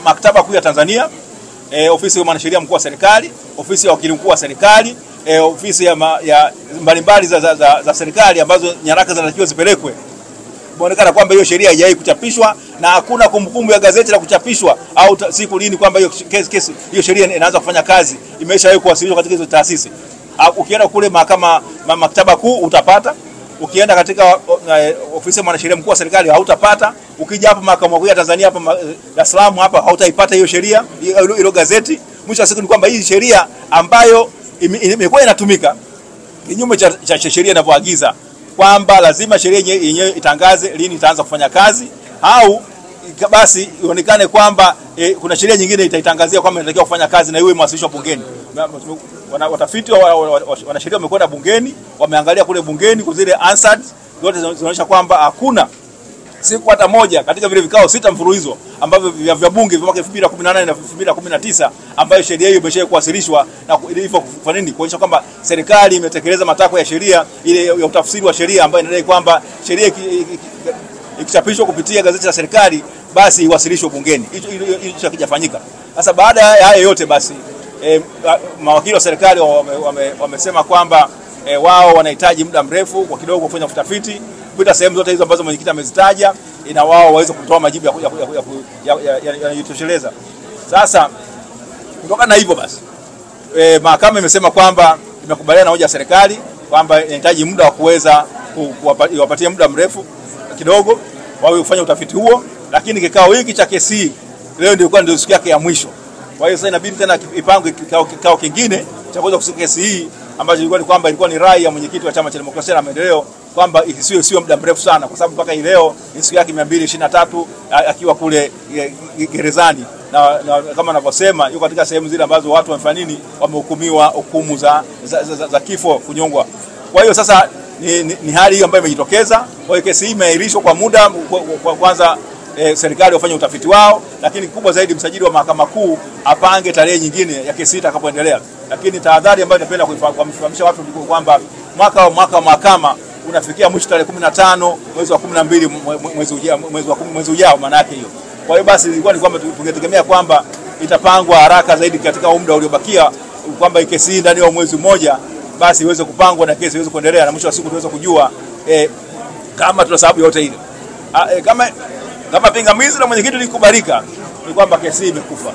Maktaba Kuu ya Tanzania, ofisi ya mwanasheria mkuu wa serikali, ofisi ya wakili mkuu wa serikali, ofisi ya mbalimbali za serikali ambazo nyaraka zinatakiwa zipelekwe. Inaonekana kwamba hiyo sheria haijawahi kuchapishwa na hakuna kumbukumbu ya gazeti la kuchapishwa au siku lini kwamba hiyo sheria inaanza kufanya kazi, imeshawahi kuwasilishwa katika hizo taasisi. Ukienda kule maktaba kuu utapata, ukienda katika ofisi ya mwanasheria mkuu wa serikali hautapata, ukija hapa Mahakama Kuu ya Tanzania hapa Dar es Salaam hapa hautaipata hiyo sheria, hilo gazeti. Mwisho wa siku ni kwamba hii sheria ambayo imekuwa inatumika kinyume cha sheria inavyoagiza kwamba lazima sheria yenyewe itangaze lini itaanza kufanya kazi, au basi ionekane kwamba kuna sheria nyingine itaitangazia kwamba inatakiwa kufanya kazi na iwe imewasilishwa bungeni. Watafiti wanasheria wamekwenda bungeni, wameangalia kule bungeni kwa zile answers zote zinaonyesha kwamba hakuna siku hata moja katika vile vikao 6 mfululizo ambavyo vya bunge vya mwaka 2018 na 2019 ambayo sheria hiyo imeshawahi kuwasilishwa, na hivyo kwa nini kuonyesha kwamba serikali imetekeleza matakwa ya sheria ile ya utafsiri wa sheria ambayo inadai kwamba sheria ikichapishwa kupitia gazeti la serikali basi iwasilishwe bungeni. Hicho hakijafanyika. Sasa baada ya haya yote basi mawakili wa serikali wamesema kwamba wao wanahitaji muda mrefu kwa kidogo kufanya utafiti kupita sehemu zote hizo ambazo mwenyekiti amezitaja, ina wao waweze kutoa majibu yanayotosheleza. Sasa kutokana na hivyo basi mahakama imesema kwamba imekubaliana na hoja ya serikali kwamba inahitaji muda wa kuweza kuwapatia muda mrefu kidogo wawe kufanya utafiti huo, lakini kikao hiki cha kesi leo ndio siku yake ya mwisho. Kwa hiyo sasa inabidi tena ipangwe kikao kingine cha kuweza kusikia kesi hii ambacho ilikuwa ni rai ya mwenyekiti wa Chama cha Demokrasia na Maendeleo kwamba isiwe muda mrefu sana, kwa sababu mpaka leo ni siku yake 223 akiwa kule gerezani, na kama anavyosema yuko katika sehemu zile ambazo watu wamefanya nini, wamehukumiwa hukumu za kifo, kunyongwa. Kwa hiyo sasa ni hali hiyo ambayo imejitokeza. Kwa hiyo kesi hii imeahirishwa kwa muda kwanza serikali wafanye utafiti wao, lakini kubwa zaidi msajili wa Mahakama Kuu apange tarehe nyingine ya kesi itakapoendelea. Lakini tahadhari ambayo napenda kuifahamisha watu ni kwamba mwaka wa mahakama unafikia mwisho tarehe 15 mwezi wa 12 mwezi ujao maana yake hiyo. Kwa hiyo basi ilikuwa ni kwamba tungetegemea kwamba itapangwa haraka zaidi katika muda uliobakia, kwamba kesi hii ndani ya mwezi mmoja basi iweze kupangwa na kesi iweze kuendelea, na mwisho wa siku tuweze kujua kama tuna sababu yote ile. Kama pingamizi la mwenyekiti likubalika ni kwamba kesi imekufa.